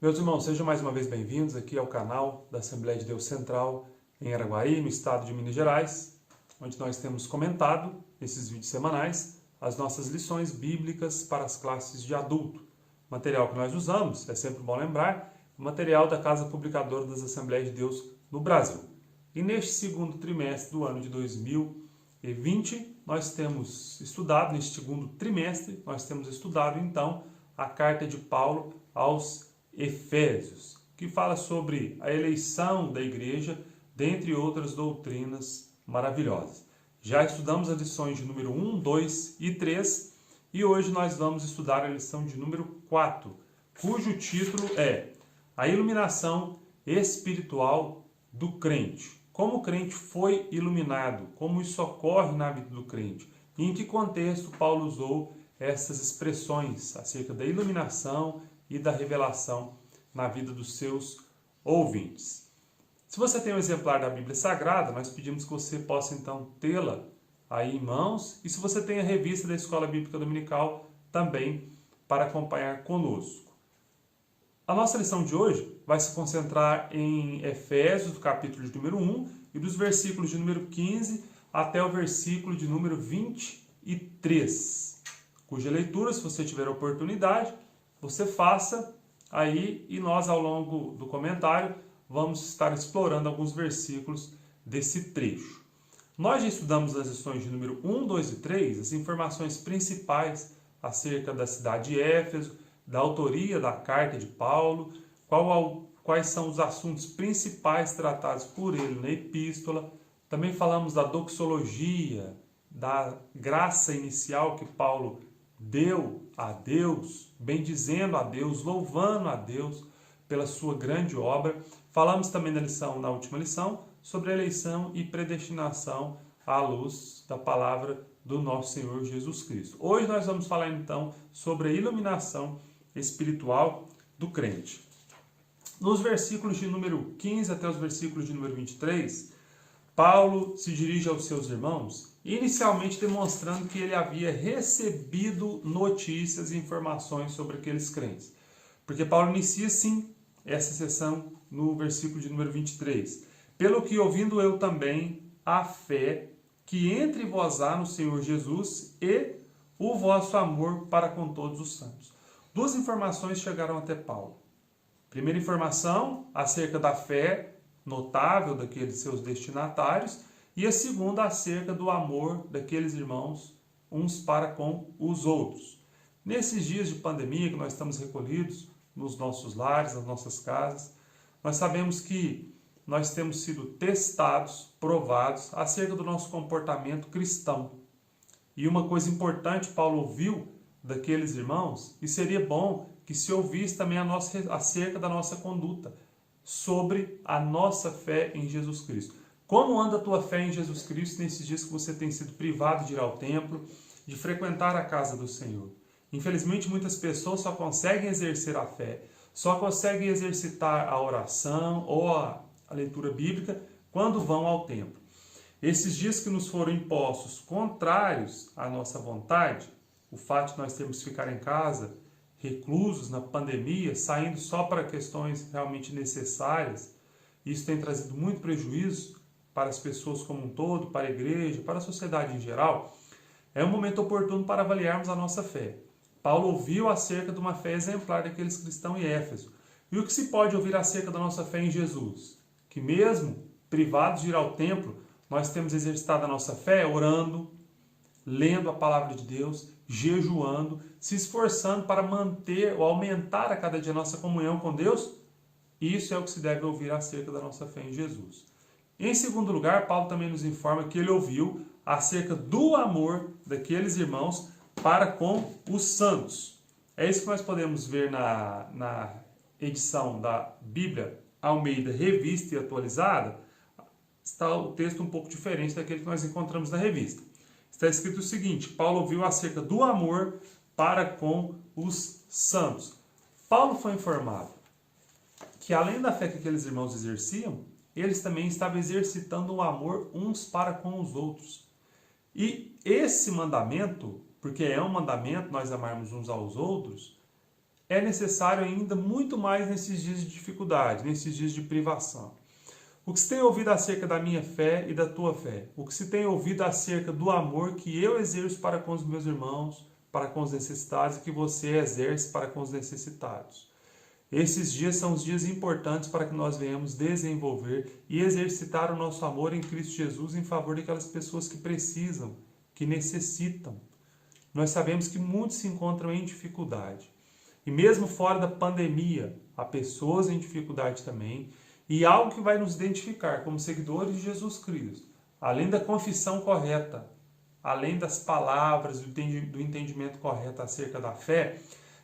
Meus irmãos, sejam mais uma vez bem-vindos aqui ao canal da Assembleia de Deus Central em Araguari, no estado de Minas Gerais, onde nós temos comentado, nesses vídeos semanais, as nossas lições bíblicas para as classes de adulto. O material que nós usamos, é sempre bom lembrar, o material da Casa Publicadora das Assembleias de Deus no Brasil. E neste segundo trimestre do ano de 2020, nós temos estudado, neste segundo trimestre, nós temos estudado então a carta de Paulo aos Efésios, que fala sobre a eleição da igreja, dentre outras doutrinas maravilhosas. Já estudamos as lições de número 1, 2 e 3 e hoje nós vamos estudar a lição de número 4, cujo título é A Iluminação Espiritual do Crente. Como o crente foi iluminado, como isso ocorre na vida do crente e em que contexto Paulo usou essas expressões acerca da iluminação e da revelação na vida dos seus ouvintes. Se você tem um exemplar da Bíblia Sagrada, nós pedimos que você possa então tê-la aí em mãos, e se você tem a revista da Escola Bíblica Dominical também para acompanhar conosco. A nossa lição de hoje vai se concentrar em Efésios, do capítulo de número 1, e dos versículos de número 15 até o versículo de número 23, cuja leitura, se você tiver a oportunidade, você faça aí e nós, ao longo do comentário, vamos estar explorando alguns versículos desse trecho. Nós já estudamos nas lições de número 1, 2 e 3 as informações principais acerca da cidade de Éfeso, da autoria da carta de Paulo, quais são os assuntos principais tratados por ele na epístola. Também falamos da doxologia, da graça inicial que Paulo deu a Deus, bendizendo a Deus, louvando a Deus pela sua grande obra. Falamos também na última lição sobre a eleição e predestinação à luz da palavra do nosso Senhor Jesus Cristo. Hoje nós vamos falar então sobre a iluminação espiritual do crente. Nos versículos de número 15 até os versículos de número 23, Paulo se dirige aos seus irmãos, inicialmente demonstrando que ele havia recebido notícias e informações sobre aqueles crentes. Porque Paulo inicia, sim, essa sessão no versículo de número 23. Pelo que, ouvindo eu também a fé que entre vós há no Senhor Jesus e o vosso amor para com todos os santos. Duas informações chegaram até Paulo. Primeira informação, acerca da fé notável daqueles seus destinatários, e a segunda acerca do amor daqueles irmãos uns para com os outros. Nesses dias de pandemia que nós estamos recolhidos nos nossos lares, nas nossas casas, nós sabemos que nós temos sido testados, provados acerca do nosso comportamento cristão. E uma coisa importante Paulo ouviu daqueles irmãos, e seria bom que se ouvisse também acerca da nossa conduta, sobre a nossa fé em Jesus Cristo. Como anda a tua fé em Jesus Cristo nesses dias que você tem sido privado de ir ao templo, de frequentar a casa do Senhor? Infelizmente, muitas pessoas só conseguem exercer a fé, só conseguem exercitar a oração ou a leitura bíblica quando vão ao templo. Esses dias que nos foram impostos contrários à nossa vontade, o fato de nós termos que ficar em casa, reclusos na pandemia, saindo só para questões realmente necessárias, isso tem trazido muito prejuízo para as pessoas como um todo, para a igreja, para a sociedade em geral. É um momento oportuno para avaliarmos a nossa fé. Paulo ouviu acerca de uma fé exemplar daqueles cristãos em Éfeso. E o que se pode ouvir acerca da nossa fé em Jesus? Que mesmo privados de ir ao templo, nós temos exercitado a nossa fé orando, lendo a palavra de Deus, jejuando, se esforçando para manter ou aumentar a cada dia a nossa comunhão com Deus. Isso é o que se deve ouvir acerca da nossa fé em Jesus. Em segundo lugar, Paulo também nos informa que ele ouviu acerca do amor daqueles irmãos para com os santos. É isso que nós podemos ver na edição da Bíblia Almeida Revista e Atualizada. Está o texto um pouco diferente daquele que nós encontramos na revista. Está escrito o seguinte: Paulo ouviu acerca do amor para com os santos. Paulo foi informado que além da fé que aqueles irmãos exerciam, eles também estavam exercitando o amor uns para com os outros. E esse mandamento, porque é um mandamento nós amarmos uns aos outros, é necessário ainda muito mais nesses dias de dificuldade, nesses dias de privação. O que se tem ouvido acerca da minha fé e da tua fé? O que se tem ouvido acerca do amor que eu exerço para com os meus irmãos, para com os necessitados, e que você exerce para com os necessitados? Esses dias são os dias importantes para que nós venhamos desenvolver e exercitar o nosso amor em Cristo Jesus em favor daquelas pessoas que precisam, que necessitam. Nós sabemos que muitos se encontram em dificuldade. E mesmo fora da pandemia, há pessoas em dificuldade também. E algo que vai nos identificar como seguidores de Jesus Cristo, além da confissão correta, além das palavras, do entendimento correto acerca da fé,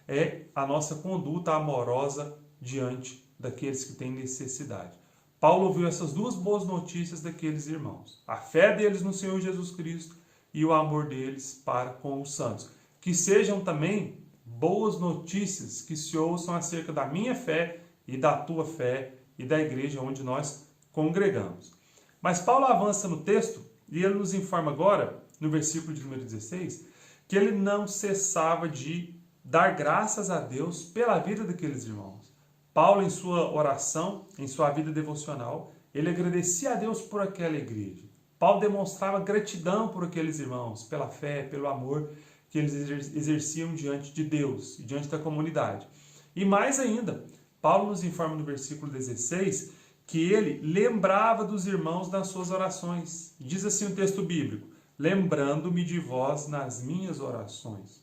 é a nossa conduta amorosa diante daqueles que têm necessidade. Paulo ouviu essas duas boas notícias daqueles irmãos. A fé deles no Senhor Jesus Cristo e o amor deles para com os santos. Que sejam também boas notícias que se ouçam acerca da minha fé e da tua fé e da igreja onde nós congregamos. Mas Paulo avança no texto e ele nos informa agora, no versículo de número 16, que ele não cessava de dar graças a Deus pela vida daqueles irmãos. Paulo, em sua oração, em sua vida devocional, ele agradecia a Deus por aquela igreja. Paulo demonstrava gratidão por aqueles irmãos, pela fé, pelo amor que eles exerciam diante de Deus e diante da comunidade. E mais ainda, Paulo nos informa no versículo 16 que ele lembrava dos irmãos nas suas orações. Diz assim o texto bíblico: lembrando-me de vós nas minhas orações.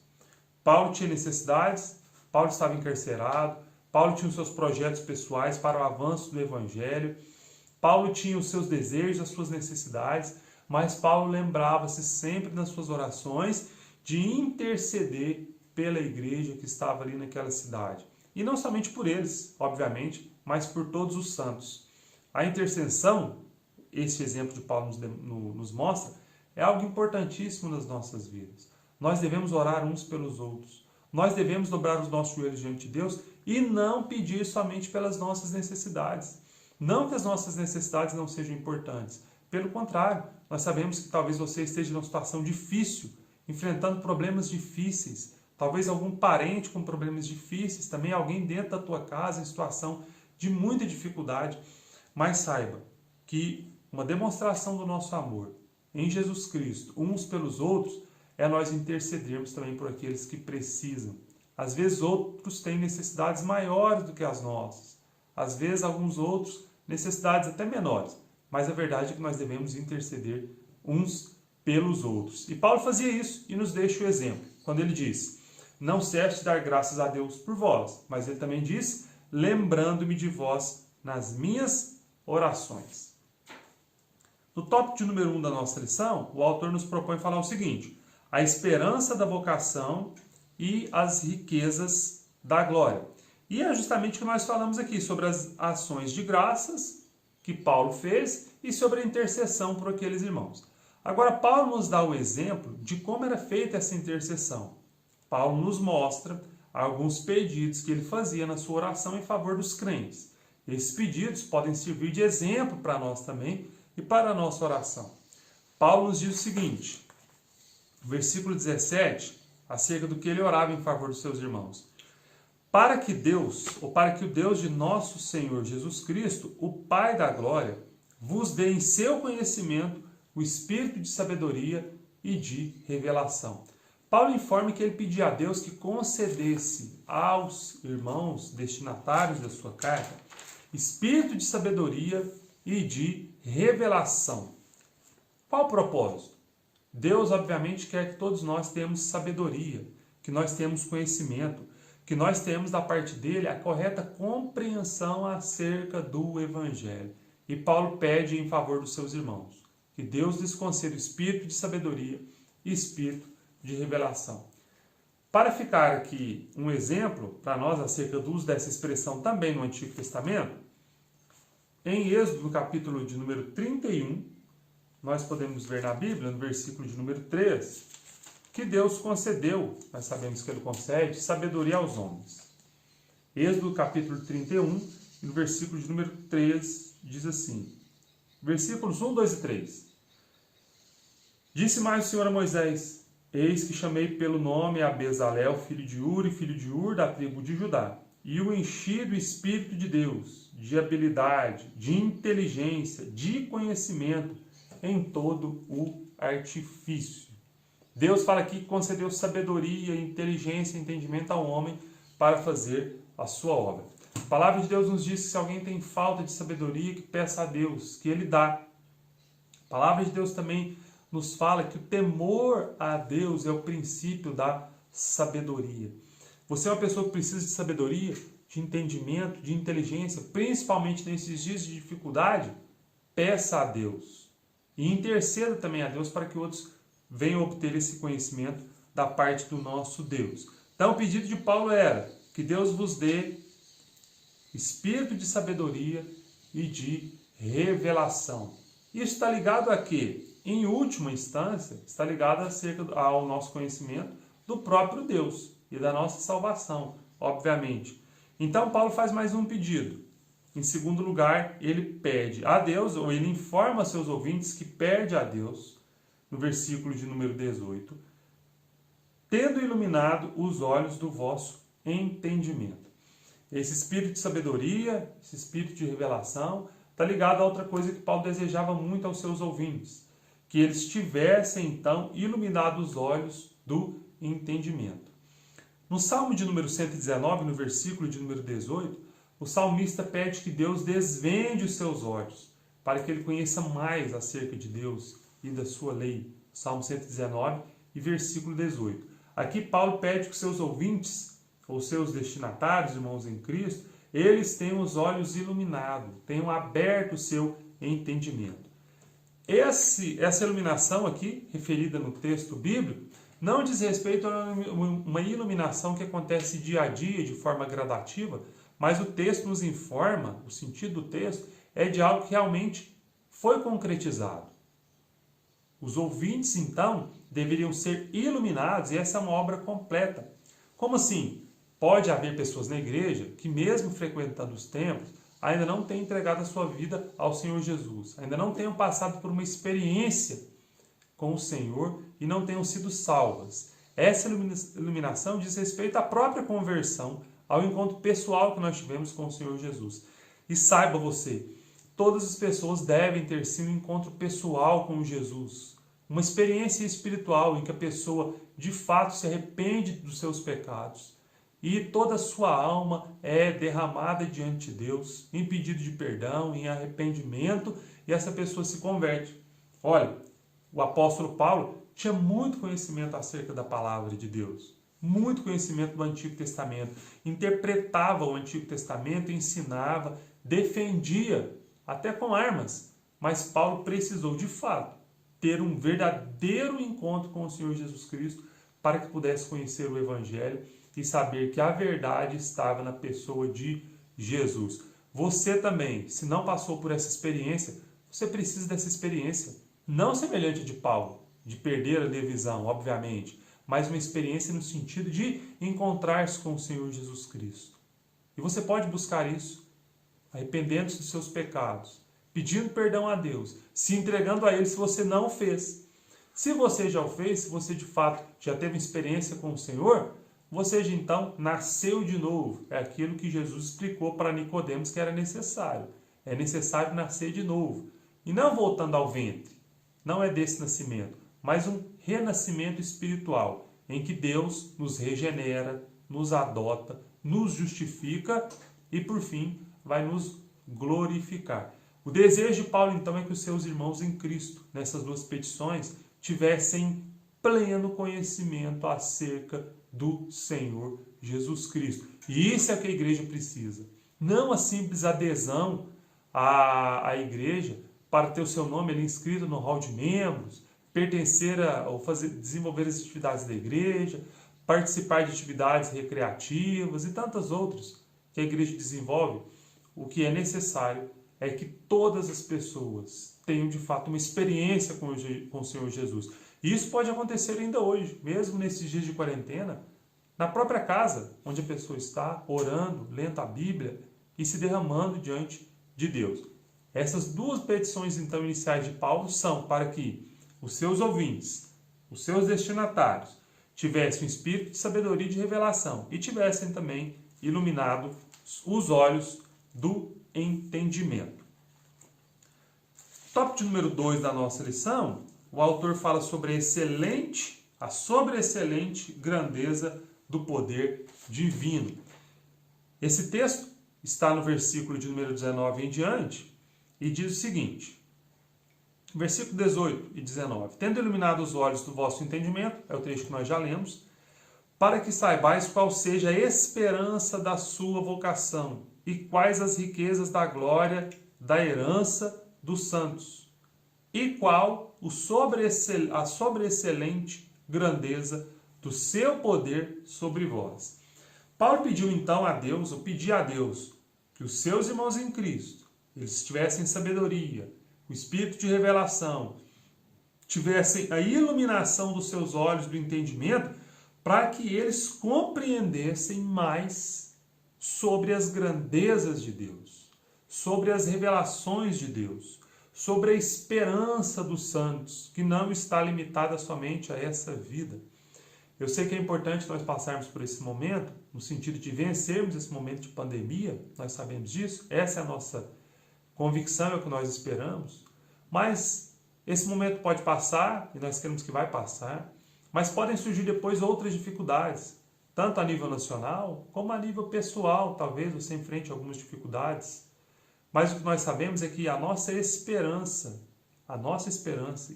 Paulo tinha necessidades, Paulo estava encarcerado, Paulo tinha os seus projetos pessoais para o avanço do evangelho, Paulo tinha os seus desejos, as suas necessidades, mas Paulo lembrava-se sempre nas suas orações de interceder pela igreja que estava ali naquela cidade. E não somente por eles, obviamente, mas por todos os santos. A intercessão, esse exemplo de Paulo nos mostra, é algo importantíssimo nas nossas vidas. Nós devemos orar uns pelos outros. Nós devemos dobrar os nossos joelhos diante de Deus e não pedir somente pelas nossas necessidades. Não que as nossas necessidades não sejam importantes. Pelo contrário, nós sabemos que talvez você esteja numa situação difícil, enfrentando problemas difíceis. Talvez algum parente com problemas difíceis, também alguém dentro da tua casa em situação de muita dificuldade. Mas saiba que uma demonstração do nosso amor em Jesus Cristo, uns pelos outros, é nós intercedermos também por aqueles que precisam. Às vezes outros têm necessidades maiores do que as nossas. Às vezes alguns outros necessidades até menores. Mas a verdade é que nós devemos interceder uns pelos outros. E Paulo fazia isso e nos deixa o exemplo. Quando ele diz: não cesse de dar graças a Deus por vós. Mas ele também diz: lembrando-me de vós nas minhas orações. No tópico de número 1 da nossa lição, o autor nos propõe falar o seguinte: a esperança da vocação e as riquezas da glória. E é justamente o que nós falamos aqui, sobre as ações de graças que Paulo fez e sobre a intercessão por aqueles irmãos. Agora, Paulo nos dá o exemplo de como era feita essa intercessão. Paulo nos mostra alguns pedidos que ele fazia na sua oração em favor dos crentes. Esses pedidos podem servir de exemplo para nós também e para a nossa oração. Paulo nos diz o seguinte, versículo 17, acerca do que ele orava em favor dos seus irmãos. Para que o Deus de nosso Senhor Jesus Cristo, o Pai da glória, vos dê em seu conhecimento o espírito de sabedoria e de revelação. Paulo informa que ele pedia a Deus que concedesse aos irmãos destinatários da sua carta espírito de sabedoria e de revelação. Qual o propósito? Deus, obviamente, quer que todos nós tenhamos sabedoria, que nós tenhamos conhecimento, que nós tenhamos da parte dele a correta compreensão acerca do Evangelho. E Paulo pede em favor dos seus irmãos que Deus lhes conceda o espírito de sabedoria e espírito de revelação. Para ficar aqui um exemplo para nós acerca do uso dessa expressão também no Antigo Testamento, em Êxodo, no capítulo de número 31, nós podemos ver na Bíblia, no versículo de número 3, que Deus concedeu, nós sabemos que ele concede, sabedoria aos homens. Êxodo, capítulo 31, no versículo de número 3, diz assim, versículos 1, 2 e 3. Disse mais o Senhor a Moisés: Eis que chamei pelo nome a Bezalel, filho de Uri, filho de Ur, da tribo de Judá, e o enchi do Espírito de Deus, de habilidade, de inteligência, de conhecimento, em todo o artifício. Deus fala aqui que concedeu sabedoria, inteligência e entendimento ao homem para fazer a sua obra. A palavra de Deus nos diz que se alguém tem falta de sabedoria, que peça a Deus, que Ele dá. A palavra de Deus também nos fala que o temor a Deus é o princípio da sabedoria. Você é uma pessoa que precisa de sabedoria, de entendimento, de inteligência, principalmente nesses dias de dificuldade, peça a Deus. E interceda também a Deus para que outros venham obter esse conhecimento da parte do nosso Deus. Então o pedido de Paulo era que Deus vos dê espírito de sabedoria e de revelação. Isso está ligado a quê? Em última instância, está ligado ao nosso conhecimento do próprio Deus e da nossa salvação, obviamente. Então, Paulo faz mais um pedido. Em segundo lugar, ele pede a Deus, ou ele informa seus ouvintes que pede a Deus, no versículo de número 18, tendo iluminado os olhos do vosso entendimento. Esse espírito de sabedoria, esse espírito de revelação, está ligado a outra coisa que Paulo desejava muito aos seus ouvintes, que eles tivessem, então, iluminado os olhos do entendimento. No Salmo de número 119, no versículo de número 18, o salmista pede que Deus desvende os seus olhos, para que ele conheça mais acerca de Deus e da sua lei. Salmo 119 e versículo 18. Aqui Paulo pede que os seus ouvintes, ou seus destinatários, irmãos em Cristo, eles tenham os olhos iluminados, tenham aberto o seu entendimento. Essa iluminação aqui, referida no texto bíblico, não diz respeito a uma iluminação que acontece dia a dia, de forma gradativa, mas o texto nos informa, o sentido do texto é de algo que realmente foi concretizado. Os ouvintes, então, deveriam ser iluminados, e essa é uma obra completa. Como assim? Pode haver pessoas na igreja que, mesmo frequentando os templos, ainda não tenham entregado a sua vida ao Senhor Jesus, ainda não tenham passado por uma experiência com o Senhor e não tenham sido salvas. Essa iluminação diz respeito à própria conversão, ao encontro pessoal que nós tivemos com o Senhor Jesus. E saiba você, todas as pessoas devem ter sim um encontro pessoal com Jesus, uma experiência espiritual em que a pessoa de fato se arrepende dos seus pecados e toda a sua alma é derramada diante de Deus em pedido de perdão, em arrependimento, e essa pessoa se converte. Olha, o apóstolo Paulo tinha muito conhecimento acerca da palavra de Deus, muito conhecimento do Antigo Testamento, interpretava o Antigo Testamento, ensinava, defendia, até com armas, mas Paulo precisou de fato ter um verdadeiro encontro com o Senhor Jesus Cristo para que pudesse conhecer o Evangelho e saber que a verdade estava na pessoa de Jesus. Você também, se não passou por essa experiência, você precisa dessa experiência. Não semelhante de Paulo, de perder a visão, obviamente, mas uma experiência no sentido de encontrar-se com o Senhor Jesus Cristo. E você pode buscar isso, arrependendo-se dos seus pecados, pedindo perdão a Deus, se entregando a Ele se você não o fez. Se você já o fez, se você de fato já teve experiência com o Senhor, você já então nasceu de novo. É aquilo que Jesus explicou para Nicodemos que era necessário. É necessário nascer de novo. E não voltando ao ventre. Não é desse nascimento, mas um renascimento espiritual, em que Deus nos regenera, nos adota, nos justifica e, por fim, vai nos glorificar. O desejo de Paulo, então, é que os seus irmãos em Cristo, nessas duas petições, tivessem pleno conhecimento acerca do Senhor Jesus Cristo. E isso é que a igreja precisa. Não a simples adesão à igreja para ter o seu nome ali inscrito no hall de membros, pertencer ou desenvolver as atividades da igreja, participar de atividades recreativas e tantas outras que a igreja desenvolve. O que é necessário é que todas as pessoas tenham de fato uma experiência com o Senhor Jesus. E isso pode acontecer ainda hoje, mesmo nesses dias de quarentena, na própria casa, onde a pessoa está orando, lendo a Bíblia e se derramando diante de Deus. Essas duas petições, então, iniciais de Paulo são para que os seus ouvintes os seus destinatários, tivessem um espírito de sabedoria e de revelação e tivessem também iluminado os olhos do entendimento. Tópico número 2 da nossa lição, o autor fala sobre a sobreexcelente grandeza do poder divino. Esse texto está no versículo de número 19 em diante e diz o seguinte, versículo 18 e 19. Tendo iluminado os olhos do vosso entendimento, é o trecho que nós já lemos, para que saibais qual seja a esperança da sua vocação e quais as riquezas da glória da herança dos santos, e qual a sobreexcelente grandeza do seu poder sobre vós. Paulo pediu então a Deus, ou pedia a Deus, que os seus irmãos em Cristo, eles tivessem sabedoria, o espírito de revelação, tivessem a iluminação dos seus olhos do entendimento, para que eles compreendessem mais sobre as grandezas de Deus, sobre as revelações de Deus, sobre a esperança dos santos, que não está limitada somente a essa vida. Eu sei que é importante nós passarmos por esse momento, no sentido de vencermos esse momento de pandemia, nós sabemos disso, essa é a nossa convicção, é o que nós esperamos, mas esse momento pode passar, e nós queremos que vai passar, mas podem surgir depois outras dificuldades, tanto a nível nacional, como a nível pessoal, talvez você enfrente algumas dificuldades, mas o que nós sabemos é que a nossa esperança,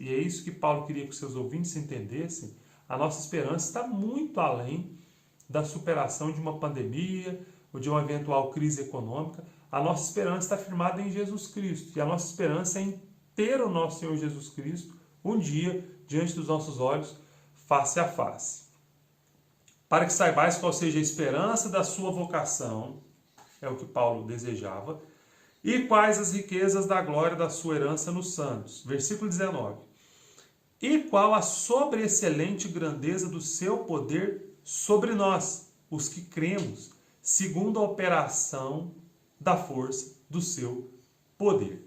e é isso que Paulo queria que os seus ouvintes entendessem, a nossa esperança está muito além da superação de uma pandemia ou de uma eventual crise econômica. A nossa esperança está firmada em Jesus Cristo. E a nossa esperança é em ter o nosso Senhor Jesus Cristo um dia diante dos nossos olhos, face a face. Para que saibais qual seja a esperança da sua vocação, é o que Paulo desejava, e quais as riquezas da glória da sua herança nos santos. Versículo 19. E qual a sobreexcelente grandeza do seu poder sobre nós, os que cremos, segundo a operação da força do seu poder.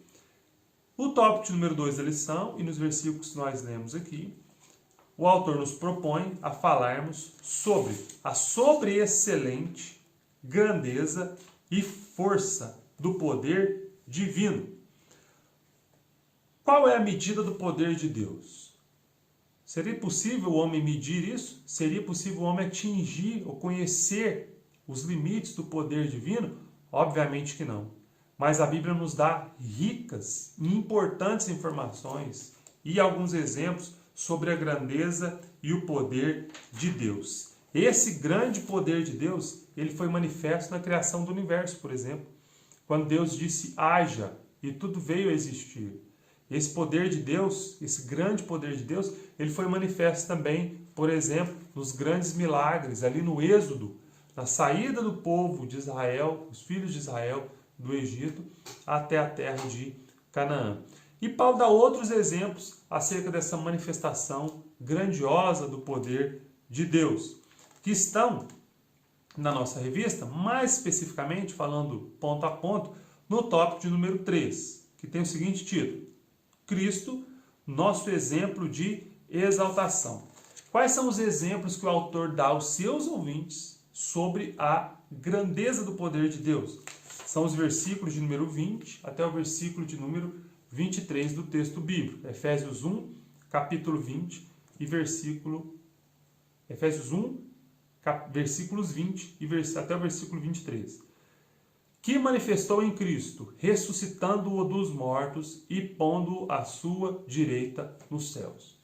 O tópico número 2 da lição, e nos versículos que nós lemos aqui, o autor nos propõe a falarmos sobre a sobreexcelente grandeza e força do poder divino. Qual é a medida do poder de Deus? Seria possível o homem medir isso? Seria possível o homem atingir ou conhecer os limites do poder divino? Obviamente que não. Mas a Bíblia nos dá ricas e importantes informações e alguns exemplos sobre a grandeza e o poder de Deus. Esse grande poder de Deus, ele foi manifesto na criação do universo, por exemplo. Quando Deus disse, haja, e tudo veio a existir. Esse poder de Deus, esse grande poder de Deus, ele foi manifesto também, por exemplo, nos grandes milagres, ali no Êxodo, na saída do povo de Israel, os filhos de Israel, do Egito, até a terra de Canaã. E Paulo dá outros exemplos acerca dessa manifestação grandiosa do poder de Deus, que estão na nossa revista, mais especificamente, falando ponto a ponto, no tópico de número 3, que tem o seguinte título: Cristo, nosso exemplo de exaltação. Quais são os exemplos que o autor dá aos seus ouvintes sobre a grandeza do poder de Deus? São os versículos de número 20 até o versículo de número 23 do texto bíblico. Efésios 1, capítulo 20 e versículo... Efésios 1, versículos 20 e até o versículo 23. Que manifestou em Cristo, ressuscitando-o dos mortos e pondo-o à sua direita nos céus.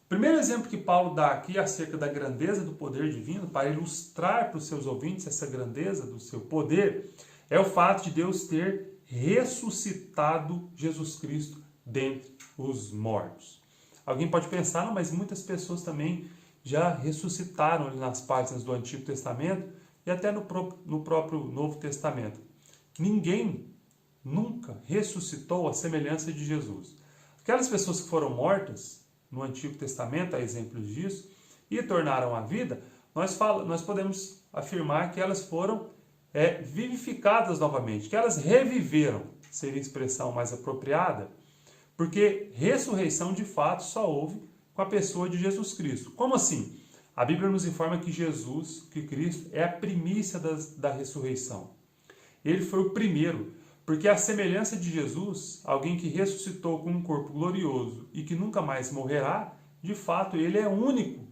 O primeiro exemplo que Paulo dá aqui acerca da grandeza do poder divino, para ilustrar para os seus ouvintes essa grandeza do seu poder, é o fato de Deus ter ressuscitado Jesus Cristo dentre os mortos. Alguém pode pensar, não, mas muitas pessoas também já ressuscitaram ali nas páginas do Antigo Testamento e até no próprio Novo Testamento. Ninguém nunca ressuscitou à semelhança de Jesus. Aquelas pessoas que foram mortas no Antigo Testamento, há exemplos disso, e tornaram a vida, nós podemos afirmar que elas foram vivificadas novamente, que elas reviveram, seria a expressão mais apropriada, porque ressurreição de fato só houve com a pessoa de Jesus Cristo. Como assim? A Bíblia nos informa que Cristo, é a primícia da ressurreição. Ele foi o primeiro, porque a semelhança de Jesus, alguém que ressuscitou com um corpo glorioso e que nunca mais morrerá, de fato, ele é único.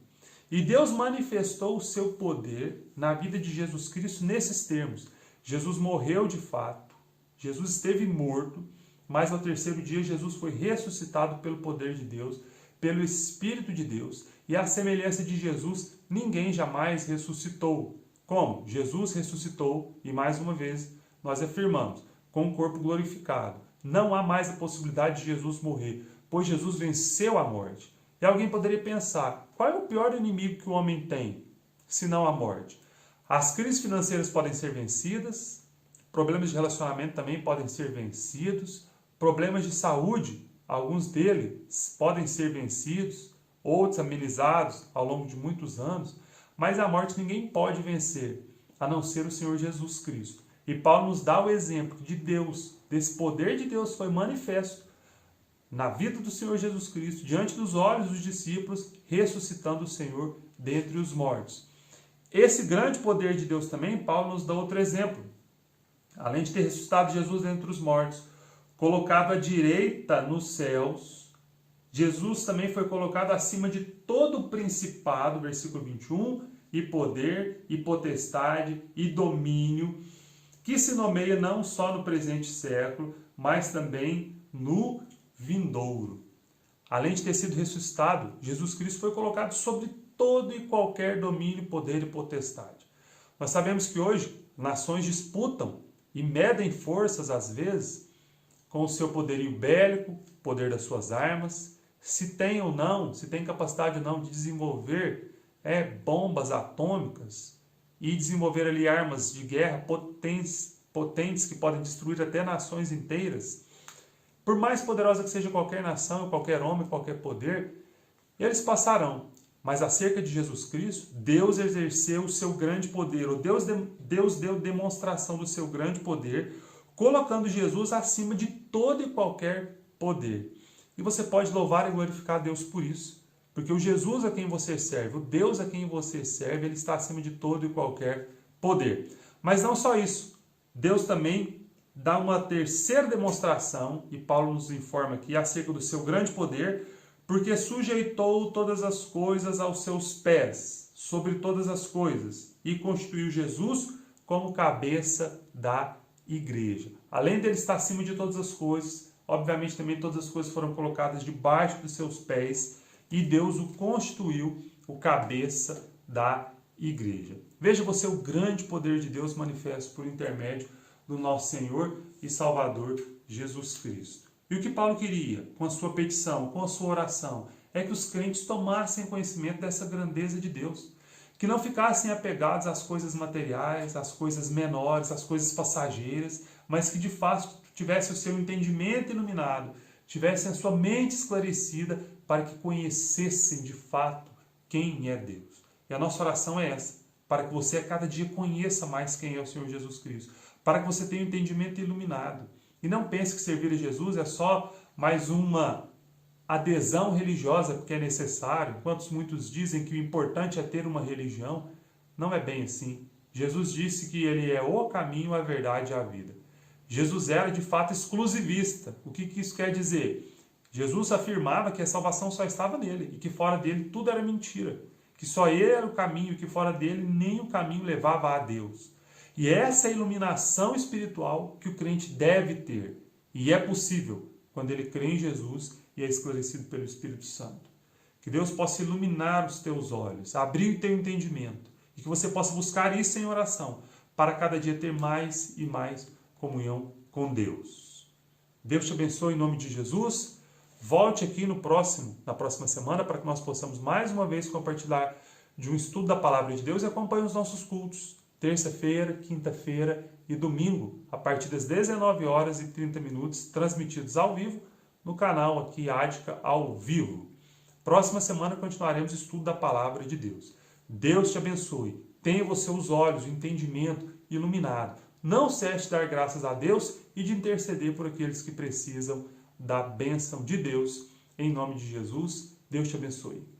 E Deus manifestou o seu poder na vida de Jesus Cristo nesses termos. Jesus morreu de fato, Jesus esteve morto, mas ao terceiro dia Jesus foi ressuscitado pelo poder de Deus, pelo Espírito de Deus. E à semelhança de Jesus, ninguém jamais ressuscitou. Como? Jesus ressuscitou e mais uma vez nós afirmamos, com um corpo glorificado. Não há mais a possibilidade de Jesus morrer, pois Jesus venceu a morte. E alguém poderia pensar, qual é o pior inimigo que o homem tem, senão a morte? As crises financeiras podem ser vencidas, problemas de relacionamento também podem ser vencidos, problemas de saúde, alguns deles podem ser vencidos, outros amenizados ao longo de muitos anos, mas a morte ninguém pode vencer, a não ser o Senhor Jesus Cristo. E Paulo nos dá o exemplo de Deus, desse poder de Deus foi manifesto na vida do Senhor Jesus Cristo, diante dos olhos dos discípulos, ressuscitando o Senhor dentre os mortos. Esse grande poder de Deus também, Paulo nos dá outro exemplo. Além de ter ressuscitado Jesus dentre os mortos, colocado à direita nos céus, Jesus também foi colocado acima de todo o principado, versículo 21, e poder, e potestade, e domínio, que se nomeia não só no presente século, mas também no vindouro. Além de ter sido ressuscitado, Jesus Cristo foi colocado sobre todo e qualquer domínio, poder e potestade. Nós sabemos que hoje nações disputam e medem forças, às vezes, com o seu poderio bélico, poder das suas armas, se tem ou não, se tem capacidade ou não de desenvolver bombas atômicas e desenvolver ali armas de guerra potentes que podem destruir até nações inteiras. Por mais poderosa que seja qualquer nação, qualquer homem, qualquer poder, eles passarão. Mas acerca de Jesus Cristo, Deus exerceu o seu grande poder, ou Deus deu demonstração do seu grande poder, colocando Jesus acima de todo e qualquer poder. E você pode louvar e glorificar a Deus por isso, porque o Jesus a quem você serve, o Deus a quem você serve, ele está acima de todo e qualquer poder. Mas não só isso, Deus também dá uma terceira demonstração, e Paulo nos informa aqui acerca do seu grande poder, porque sujeitou todas as coisas aos seus pés, sobre todas as coisas, e constituiu Jesus como cabeça da igreja. Além dele estar acima de todas as coisas, obviamente também todas as coisas foram colocadas debaixo dos seus pés, e Deus o constituiu o cabeça da igreja. Veja você o grande poder de Deus manifesto por intermédio do nosso Senhor e Salvador Jesus Cristo. E o que Paulo queria com a sua petição, com a sua oração, é que os crentes tomassem conhecimento dessa grandeza de Deus, que não ficassem apegados às coisas materiais, às coisas menores, às coisas passageiras, mas que de fato tivessem o seu entendimento iluminado, tivessem a sua mente esclarecida para que conhecessem de fato quem é Deus. E a nossa oração é essa, para que você a cada dia conheça mais quem é o Senhor Jesus Cristo, para que você tenha um entendimento iluminado. E não pense que servir a Jesus é só mais uma adesão religiosa porque é necessário, enquanto muitos dizem que o importante é ter uma religião. Não é bem assim. Jesus disse que ele é o caminho, a verdade e a vida. Jesus era de fato exclusivista. O que isso quer dizer? Jesus afirmava que a salvação só estava nele e que fora dele tudo era mentira. Que só ele era o caminho e que fora dele nem o caminho levava a Deus. E essa é a iluminação espiritual que o crente deve ter. E é possível quando ele crê em Jesus e é esclarecido pelo Espírito Santo. Que Deus possa iluminar os teus olhos, abrir o teu entendimento. E que você possa buscar isso em oração, para cada dia ter mais e mais comunhão com Deus. Deus te abençoe em nome de Jesus. Volte aqui na próxima semana, para que nós possamos mais uma vez compartilhar de um estudo da Palavra de Deus e acompanhe os nossos cultos. Terça-feira, quinta-feira e domingo, a partir das 19h30, transmitidos ao vivo no canal aqui Ática ao vivo. Próxima semana continuaremos o estudo da Palavra de Deus. Deus te abençoe. Tenha você os olhos, o entendimento iluminado. Não cesse de dar graças a Deus e de interceder por aqueles que precisam da bênção de Deus. Em nome de Jesus, Deus te abençoe.